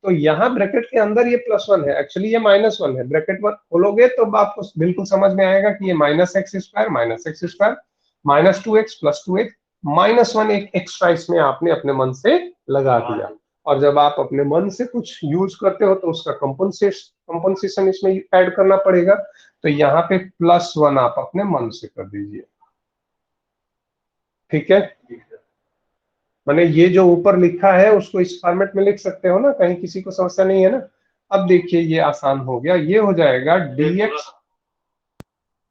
तो यहाँ ब्रैकेट के अंदर ये +1 है, एक्चुअली ये -1 है। ब्रैकेट में खोलोगे तो आपको बिल्कुल समझ में आएगा कि ये minus x square -2x + 2x -1 एक एक्स्ट्रा इसमें आपने अपने मन से लगा दिया। और जब आप अपने मन से कुछ यूज करते हो तो उसका कंपनसेशन इसमें ऐड करना पड़ेगा। तो यहाँ पे +1 आप अपने मन से कर दीजिए। ठीक है, मैंने ये जो ऊपर लिखा है उसको इस फॉर्मेट में लिख सकते हो ना, कहीं किसी को समस्या नहीं है ना। अब देखिए ये आसान हो गया, ये हो जाएगा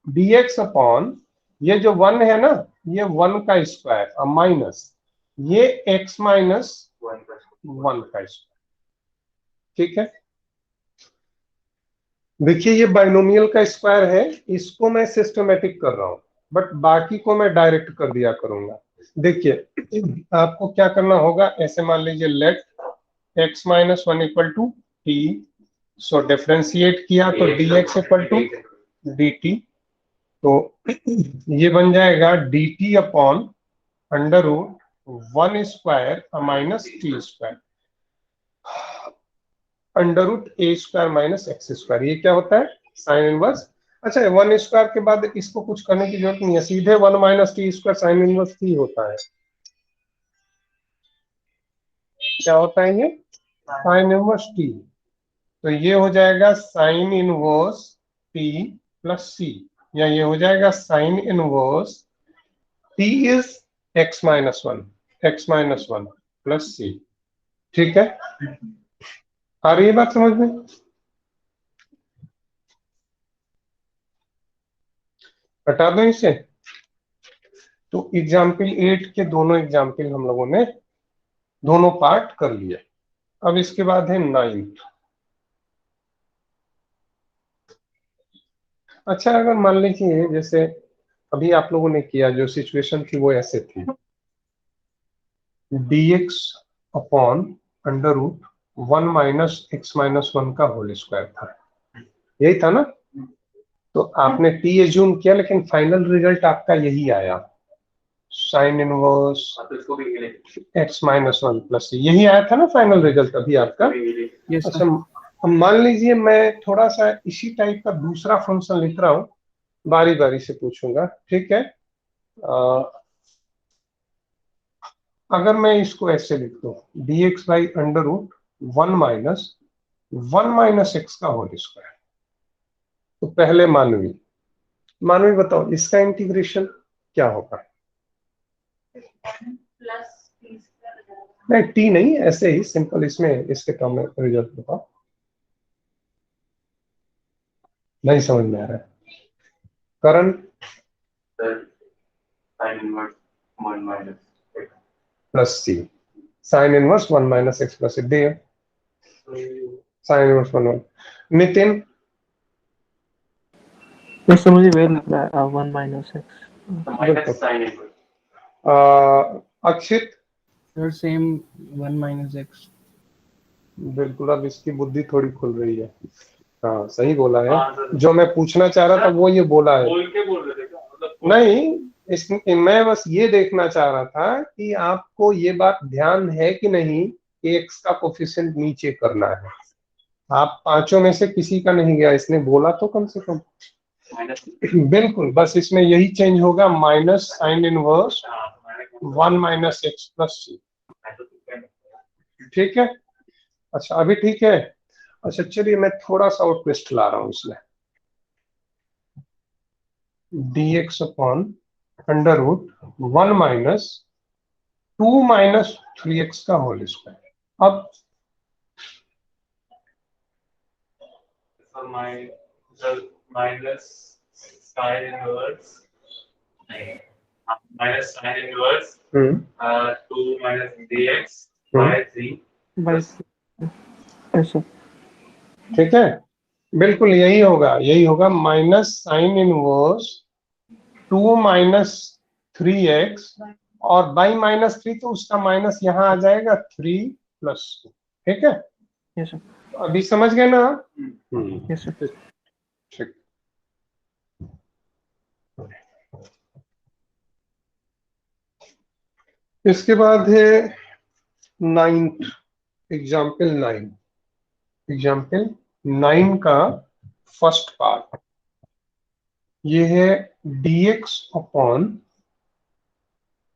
dx अपॉन ये जो 1 है ना, ये 1 का स्क्वायर और माइनस ये x माइनस 1 का स्क्वायर। ठीक है, देखिए ये बाइनोमियल का स्क्वायर है, इसको मैं सिस्टमेटिक कर रहा हूं, बट बाकी को मैं डायरेक्ट कर दिया करूंगा। देखिए आपको क्या करना होगा, ऐसे मान लीजिए let x minus one equal to t, so differentiate किया तो dx इक्वल टू dt, तो ये बन जाएगा dt upon under root one square minus t square under root a square minus x square. ये क्या होता है, साइन इनवर्स। अच्छा, वन स्क्वायर के बाद इसको कुछ करने की जरूरत नहीं है, सीधे one minus t square sine inverse T होता है। क्या होता है ये, साइन इनवर्स टी। तो ये हो जाएगा sine inverse t plus c, या ये हो जाएगा sine inverse t is x minus one plus c. ठीक है, आ रही है बात समझ में? हटा दो इसे। तो एग्जाम्पल 8 के दोनों एग्जाम्पल हम लोगों ने दोनों पार्ट कर लिए। अब इसके बाद है 9। अच्छा, अगर मान लीजिए जैसे अभी आप लोगों ने किया, जो सिचुएशन थी वो ऐसे थी, dx upon under root one minus x minus one का होल स्क्वायर था, यही था ना? तो आपने t एज्यूम किया, लेकिन फाइनल रिजल्ट आपका यही आया, sign inverse x minus one plus, यही आया था ना फाइनल रिजल्ट अभी आपका। Yes, अच्छा, sir. अब मान लीजिए मैं थोड़ा सा इसी टाइप का दूसरा फंक्शन लिख रहा हूं, बारी बारी से पूछूंगा, ठीक है? अगर मैं इसको ऐसे लिख दूं, dx by under root one minus x का होल स्क्वायर, तो पहले मानवी बताओ इसका इंटीग्रेशन क्या होगा? नहीं, टी नहीं, ऐसे ही सिंपल, इसमें इसके टर्म में रिजल्ट बताओ। नहीं समझ में आ रहा है Karan? Sine inverse one minus plus c, sine inverse one minus x plus d, sine inverse one. Nitin? Yes, sir, मुझे वही लग रहा है 1 minus x. Minus sine inverse. अक्षित? Sir, same 1 minus x. बिल्कुल, अब इसकी बुद्धि थोड़ी खुल रही है। हाँ, सही बोला है, जो मैं पूछना चाह रहा था वो ये बोला है। बोल के बोल रहे थे क्या, मतलब नहीं, मैं बस ये देखना चाह रहा था कि आपको ये बात ध्यान है कि नहीं कि एक्स का कोफिशिएंट नीचे करना है। आप पांचों में से किसी का नहीं गया, इसने बोला तो कम से कम। माइनस बिल्कुल, बस इसमें यही चेंज होगा, minus sine inverse one minus x plus c. ठीक है? अच्छा, अभी ठीक है। अच्छा चलिए, मैं थोड़ा सा और ट्विस्ट ला रहा हूं इसमें, dx upon under root one minus two minus three x का होल स्क्वायर। अब minus sine inverse minus sine inverse two minus dx by 3 By yes, sir. ठीक है, बिल्कुल यही होगा minus sine inverse two minus three x, और बाई माइनस थ्री तो उसका माइनस यहाँ आ जाएगा थ्री प्लस टू। ठीक है, Yes, sir. अभी समझ गए ना? Yes, sir. ठीक। इसके बाद है एग्जाम्पल 9 का फर्स्ट पार्ट। ये है dx upon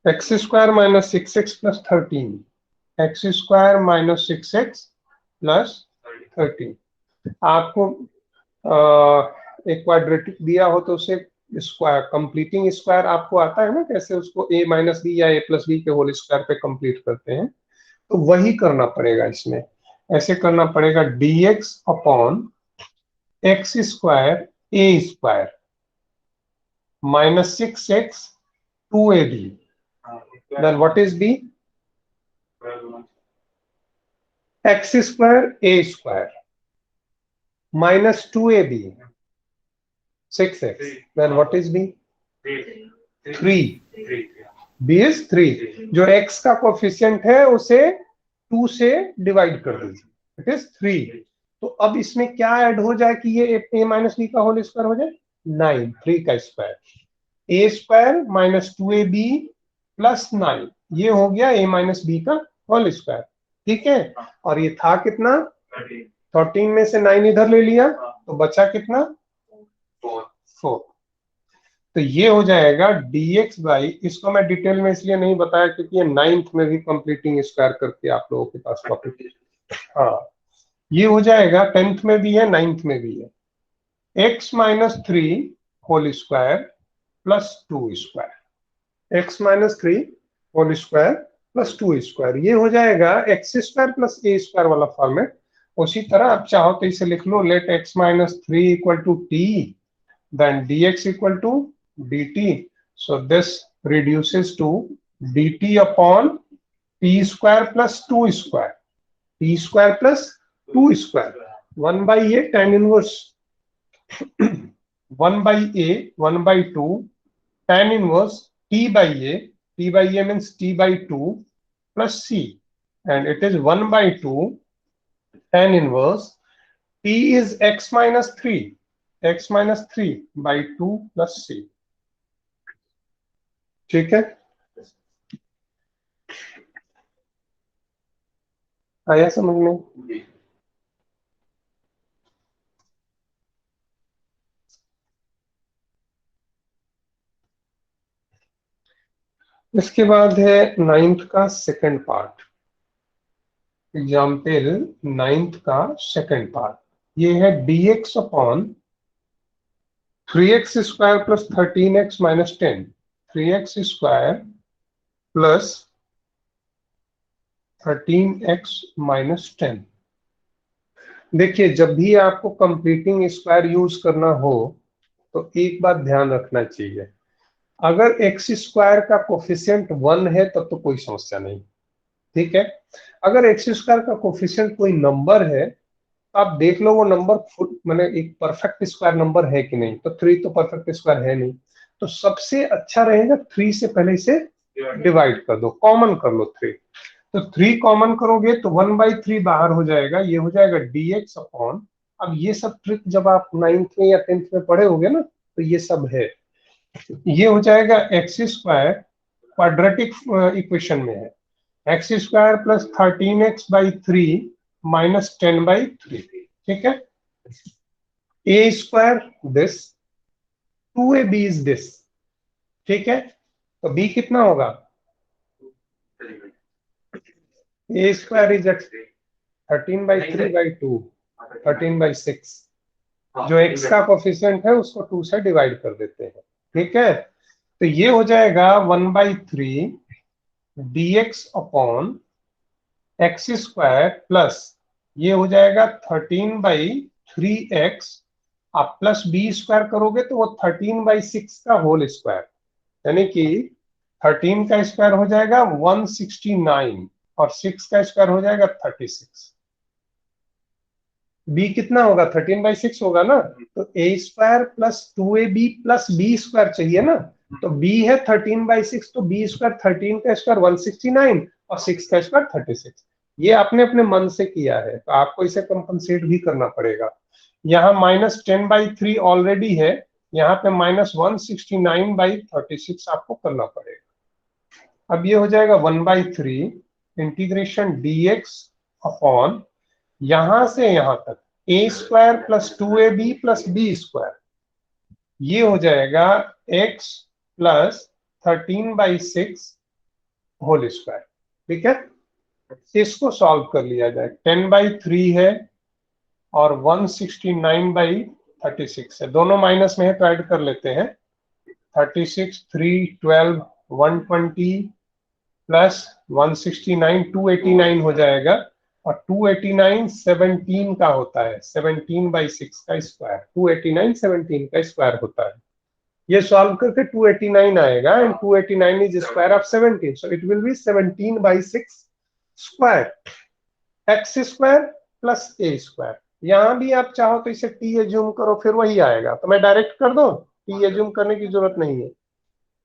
x square minus six x plus 13, x square minus six x plus 13। आपको एक क्वाड्रेटिक दिया हो तो उसे स्क्वायर, कंप्लीटिंग स्क्वायर आपको आता है ना, कैसे उसको a माइनस बी या a प्लस बी के होल स्क्वायर पे कंप्लीट करते हैं, तो वही करना पड़ेगा इसमें। ऐसे करना पड़ेगा dx upon x square a square minus six x two a b, then what is b? X square a square minus two a b, six x, then what is b? 3 b is 3। जो x का कोफिशिएंट है उसे 2 से डिवाइड कर दीजिए, इट इज 3। तो अब इसमें क्या ऐड हो जाए कि ये a माइनस बी का होल स्क्वायर हो जाए, 9, 3 का square, a square minus 2ab plus 9, ये हो गया a माइनस बी का होल स्क्वायर। ठीक है, और ये था कितना, 13 में से 9 इधर ले लिया तो बचा कितना, 4। तो ये हो जाएगा dx बाई, इसको मैं डिटेल में इसलिए नहीं बताया क्योंकि ये 9th में भी कंप्लीटिंग स्क्वायर करके आप लोगों के पास टॉपिक, हाँ ये हो जाएगा 10th में भी है 9th में भी है, x minus 3 whole square plus 2 square, x minus 3 whole square plus 2 square, ये हो जाएगा x square plus a square वाला फॉर्मेट। उसी तरह आप चाहो तो इसे लिख लो, let x minus 3 equal to t, then dx equal to dt. So this reduces to dt upon t square plus 2 square, t square plus 2 square, 1 by a tan inverse 1 by a 1 by 2 tan inverse t by a means t by 2 plus c, and it is 1 by 2 tan inverse t is x minus 3 by 2 plus c। ठीक है, आया समझ में? इसके बाद है 9th का सेकंड पार्ट, एग्जाम्पल 9th का सेकंड पार्ट, ये है dx upon 3x square plus 13x minus 10, 3x square plus 13x minus 10। देखिए जब भी आपको कंप्लीटिंग स्क्वायर यूज करना हो तो एक बात ध्यान रखना चाहिए, अगर एक्स स्क्वायर का कोफिशिएंट 1 है तब तो कोई समस्या नहीं, ठीक है। अगर एक्स स्क्वायर का कोफिशिएंट कोई नंबर है तो आप देख लो वो नंबर माने एक परफेक्ट स्क्वायर नंबर है कि नहीं, तो 3 तो परफेक्ट स्क्वायर है नहीं, तो सबसे अच्छा रहेगा 3 से पहले इसे डिवाइड कर दो, कॉमन कर लो 3। तो 3 कॉमन करोगे तो 1/3 बाहर हो जाएगा, ये हो जाएगा dx अपॉन, अब ये सब ट्रिक जब आप 9th में या 10th में पढ़े होगे ना तो ये सब है, ये हो जाएगा एक्स स्क्वायर, क्वाड्रेटिक इक्वेशन में है, x square plus 13x/3 minus 10/3, ठीक है। A square this, 2ab is this, ठीक है। तो b कितना होगा, ए स्क्वायर इज 13/3/2, 13/6, जो x का कोफिशिएंट है उसको 2 से डिवाइड कर देते हैं, ठीक है। तो ये हो जाएगा 1/3 dx upon x square plus, ये हो जाएगा 13/3x, आप प्लस बी स्क्वायर करोगे तो वो 13/6 का होल स्क्वायर, यानी कि 13 का स्क्वायर हो जाएगा 169 और 6 का स्क्वायर हो जाएगा 36। b कितना होगा, 13/6 होगा ना, तो a square plus 2ab plus b square चाहिए ना, तो b है 13/6, तो b स्क्वायर 13 का स्क्वायर 169 और 6 का स्क्वायर 36। ये आपने अपने मन से किया है तो आपको इसे कंपनसेट भी करना पड़ेगा। यहाँ -10/3 ऑलरेडी है, यहाँ पे -169/36 आपको करना पड़ेगा। अब ये हो जाएगा 1/3 इंटीग्रेशन dx अपॉन, यहां से यहां तक a square plus 2ab plus b square, ये हो जाएगा x प्लस 13/6 होल स्क्वायर, ठीक है। इसको सॉल्व कर लिया जाए, 10/3 है और 169/36 है, दोनों माइनस में है तो ऐड कर लेते हैं, 36 3 12 120 प्लस 169 289 हो जाएगा, और 289 17 का होता है, 17/6 का स्क्वायर, 289 17 का स्क्वायर होता है। ये सॉल्व करके 289 आएगा, and 289 is square of 17, so it will be 17/6 square, x square plus a square. यहां भी आप चाहो तो इसे टी एज्यूम करो, फिर वही आएगा, तो मैं डायरेक्ट कर दूं, टी एज्यूम करने की जरूरत नहीं है,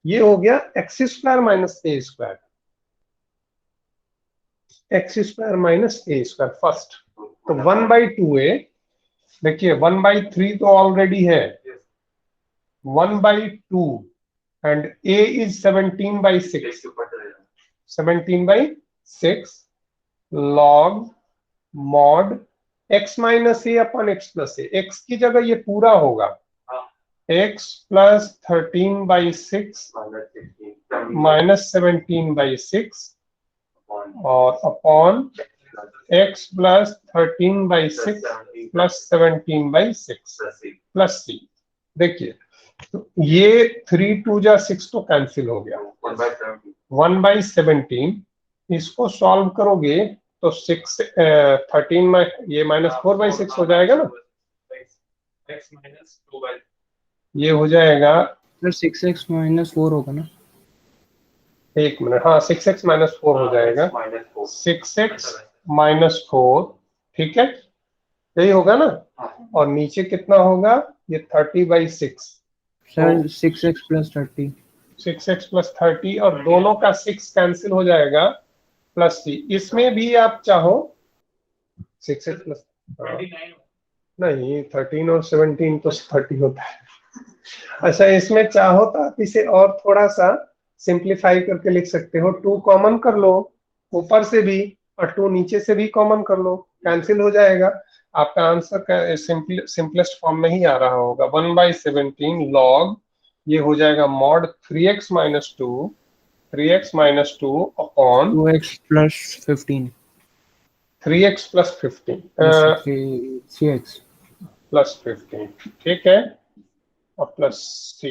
ये हो गया x square minus a square, x square minus a square first. तो 1/2a, देखिए 1/3 तो ऑलरेडी है, 1/2 and a is 17/6, 17/6 log mod x minus A upon x plus A, x की जगह ये पूरा होगा x प्लस 13/6 माइनस 17/6 और upon x plus 13/6 plus 17/6 plus c। देखिए तो ये 3 2 जा 6 तो कैंसिल हो गया, 1/17 इसको सॉल्व करोगे तो 6 13 में ये -4/6 हो जाएगा ना, ये हो जाएगा सर 6x - 4 होगा ना? एक मिनट, हाँ 6x - 4 हो जाएगा, 6x - 4, ठीक है यही होगा ना। और नीचे कितना होगा, ये 30/6, सर 6x + 30। 6x + 30 और दोनों का 6 कैंसिल हो जाएगा प्लस c। इसमें भी आप चाहो 6x प्लस नहीं 13 और 17 तो 30 होता है। अच्छा इसमें चाहो तो आप इसे और थोड़ा सा सिंप्लीफाई करके लिख सकते हो, 2 कॉमन कर लो ऊपर से भी और 2 नीचे से भी कॉमन कर लो, कैंसिल हो जाएगा। आपका आंसर सिंपलेस्ट फॉर्म में ही आ रहा होगा, 1/17 log ये हो जाएगा mod 3x - 2 upon 2x + 15 3x + 15 3x। + 15, ठीक है, और प्लस c।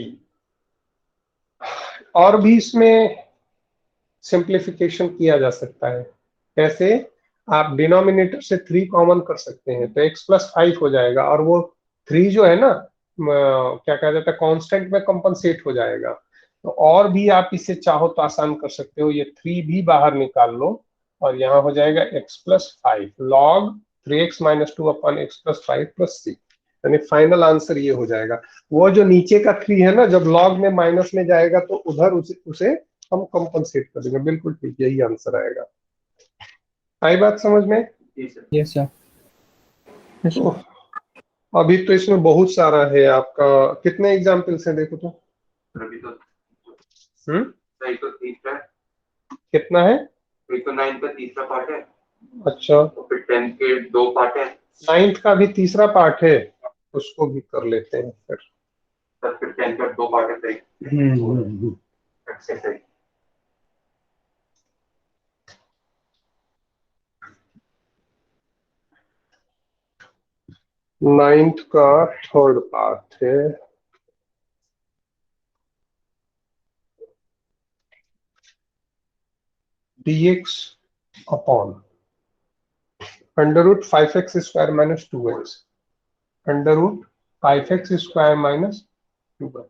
और भी इसमें सिंप्लीफिकेशन किया जा सकता है, कैसे, आप डिनोमिनेटर से 3 कॉमन कर सकते हैं तो x + 5 हो जाएगा, और वो 3 जो है ना क्या कहा जाता है कांस्टेंट में कंपनसेट हो जाएगा। तो और भी आप इसे चाहो तो आसान कर सकते हो, ये 3 भी बाहर निकाल लो और यहाँ हो जाएगा x + 5 log 3x - 2 upon x + 5 + c, यानी फाइनल आंसर ये हो जाएगा। वो जो नीचे का 3 है ना, जब लॉग में माइनस में जाएगा तो उधर उसे हम कंपनसेट कर देंगे, बिल्कुल ठीक, यही आंसर आएगा। आई बात समझ में? Yes sir. तो अभी तो इसमें बहुत सारा है, आपका कितने एग्जाम्पल्स हैं देखो तो। कितना है? 9 का तीसरा पार्ट है, अच्छा तो फिर 10 के 2 पार्ट है, 9th का भी तीसरा पार्ट है, उसको भी कर लेते हैं फिर। फिर 10 का 2 पार्ट है, सही। 9th का 3rd पार्ट है, dx upon √5x² - 2x, √5x² - 2x।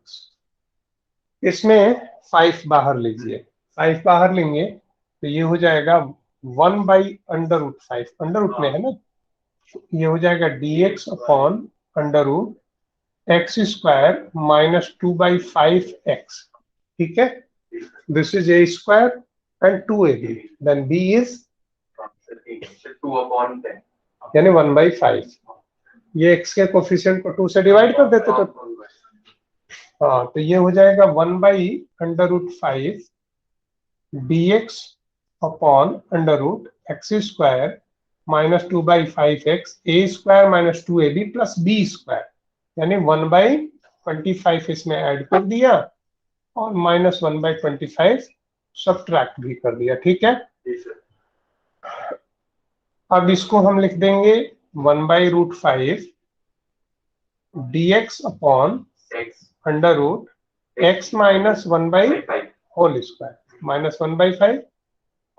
इसमें 5 बाहर लीजिए, 5 बाहर लेंगे तो ये हो जाएगा 1/√5, अंडर रूट में है ना, ये हो जाएगा dx अपॉन √x² - 2/5x, ठीक है। This is a² and 2ab, then b is 2 upon 10, यानी 1/5। ये x के कोफिशिएंट को 2 से डिवाइड कर देते तो हाँ, तो ये हो जाएगा 1/√5 dx upon √x² - 2/5x a² - 2ab plus b², यानी 1/25 इसमें ऐड कर दिया और -1/25 सब्ट्रैक्ट भी कर दिया, ठीक है। अब इसको हम लिख देंगे 1/√5 dx अपॉन √x - 1/5 whole square -1/5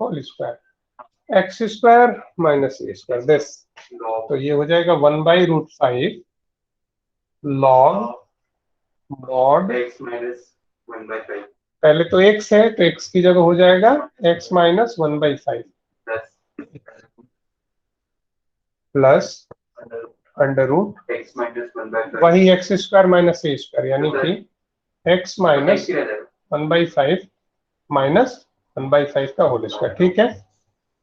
whole square x² - a², this. तो ये हो जाएगा 1/√5 log mod, x - 1/5 पहले तो x है तो x की जगह हो जाएगा x - 1/5 plus under root x - 1/5 वही x² - a², यानी कि x - 1/5 माइनस 1/5 का होल स्क्वायर, ठीक है,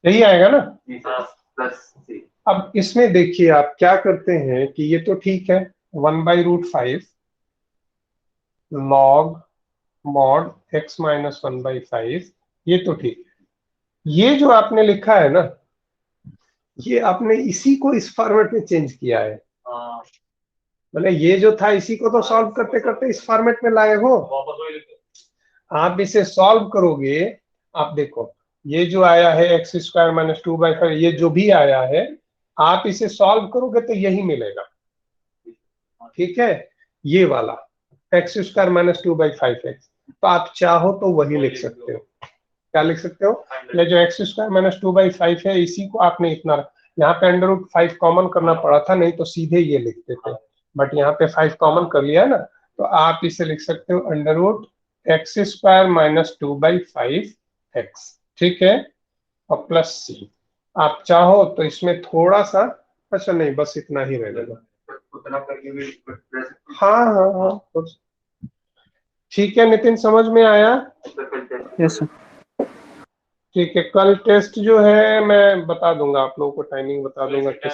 यही आएगा ना। Plus c. अब इसमें देखिए आप क्या करते हैं कि ये तो ठीक है 1/√5 log mod x माइनस 1/5, ये तो ठीक है। ये जो आपने लिखा है ना, ये आपने इसी को इस फॉर्मेट में चेंज किया है, मतलब ये जो था इसी को तो सॉल्व करते करते इस फॉर्मेट में लाए हो। आप इसे सॉल्व करोगे, आप देखो ये जो आया है x² माइनस 2/5, ये जो भी आया है आप इसे सॉल्व करोगे तो यही मिलेगा, ठीक है, ये वाला x² माइनस 2/5x। तो आप चाहो तो वही लिख सकते हो, क्या लिख सकते हो, ये जो x² माइनस 2/5 है इसी को आपने इतना, यहाँ पे √5 कॉमन करना पड़ा था, नहीं तो सीधे ये लिखते थे, बट यहाँ पे 5 कॉमन कर लिया ना, तो आप इसे लिख सकते हो √x² माइनस 2/5x, ठीक है, और प्लस सी। आप चाहो तो इसमें थोड़ा सा, अच्छा नहीं बस इतना ही रहेगा, उतना करके भी प्लस। हाँ हाँ हाँ, ठीक है नितिन, समझ में आया। Yes sir. ठीक है, कल टेस्ट जो है मैं बता दूंगा आप लोगों को, टाइमिंग बता दूंगा किस